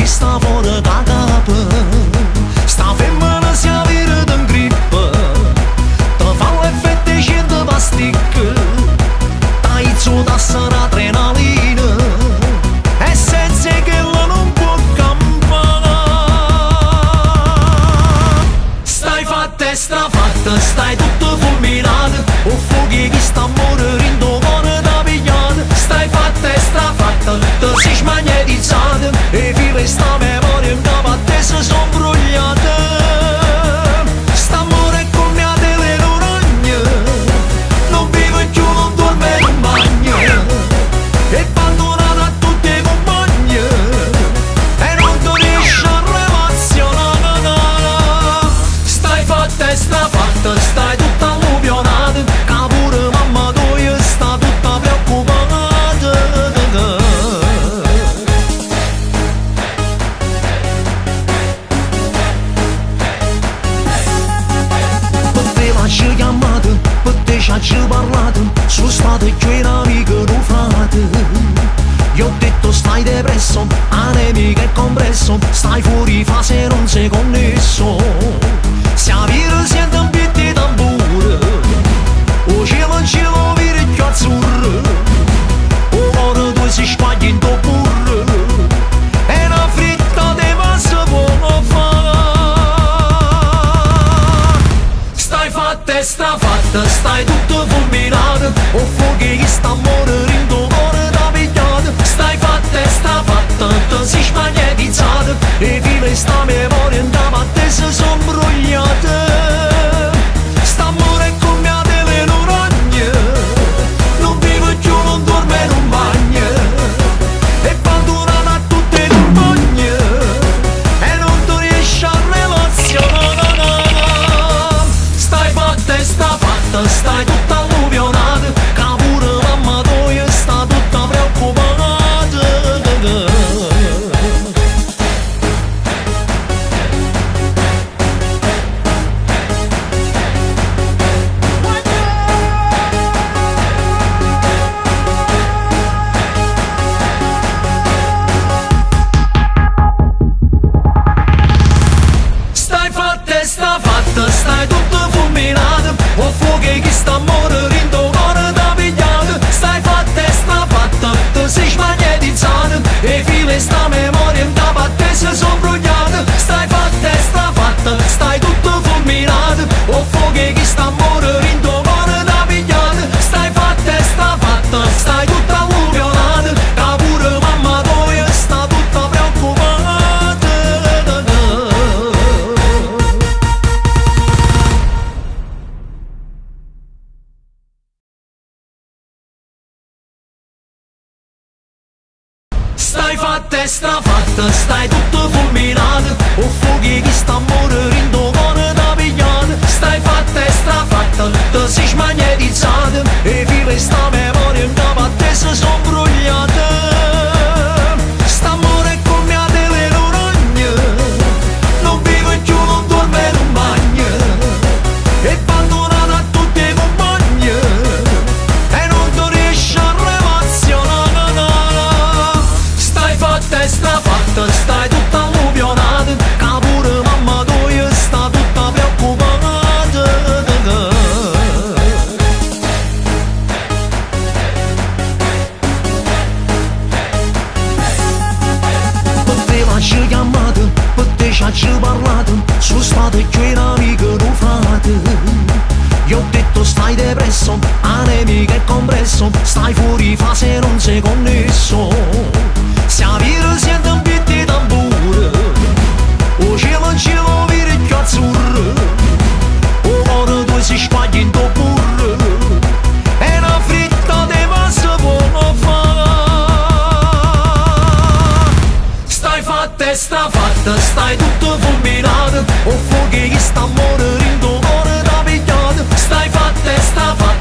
chi sta fuori da capo. Sta femmina si avvira d'un grip, te fa l'effetto di 100 pasticche, t'hai da adrenalina e senza che la non può campare. Stai fatta e strafatta, stai tutto fulminato, o fuochi chi sta morendo cuore da pigliare. Stai fatta e strafatta, te sei smagnetizzata e vive sta memoria in capo a te se son brugliate. St'amore è come a delle rogne, non vive più, non dorme, non bagna, è abbandonata a tutte le compagne e non ti riesci a relazionare. Stai fatta e strafatta, stai tutta alluvionata, che pure mamma tua sta tutta preoccupata. Per te l'ho chiamata, per te ci ho parlato, sono state più amiche d'un frate. Io ho detto stai depresso, anemica e compresso, stai fuori fase non sei connesso. Se a vire sente un beat di tamburo, o cielo vire più azzurro, o cuore tu si squaglia in tuo burro, e una fritta di massa può fare. Stai fatta e strafatta, stai tutto fulminato, o fuochi chi sta morendo cuore da pigliato. Stai fatta e strafatta, te sei smagnetizzata e vive sta memoria in capo a te se son brugliate. St'amore è come a delle rogne, non vive più, non dorme, non bagna, è abbandonata a tutte le compagne e non ti riesci a relazionare. Stai fatta e strafatta, stai tutta alluvionata, che pure mamma tua sta tutta preoccupata. Stai fatta e strafatta, stai tutto fulminato, o fuochi chi sta morendo cuore da pigliato. Stai fatta e strafatta, te sei smagnetizzata e vive sta memoria in capo a te se son brugliate. Stai fatta e strafatta, stai tutto fulminato, o fuochi chi sta morendo cuore da pigliato. Stai fatta e strafatta, stai tutta alluvionata, che pure mamma tua sta tutta preoccupata. Stai fatta e strafatta, stai tutto fulminato, o fuochi chi sta morendo cuore da pigliato. Stai fatta e strafatta, te sei smagnetizzata e vive sta memoria in capo a te se son brugliate. St'amore è come a delle rogne, non vive più, non dorme, non bagna, è abbandonata a tutte le compagne e non ti riesci a relazionare. Stai fatta e strafatta, stai tutta alluvionata, che pure mamma tua sta tutta preoccupata. Per te l'ho chiamata, per te ci ho parlato, sono state più amiche d'un frate. Io ho detto stai depresso, anemica e compresso, stai fuori fase non sei connesso. Se a vire sente un beat di tamburo, o cielo vire più azzurro, o cuore tu si squaglia in tuo burro, e una fritta di massa può fare. Stai fatta e strafatta, stai tutto fulminato, o fuochi chi sta morendo cuore da pigliato. Stai fatta e strafatta,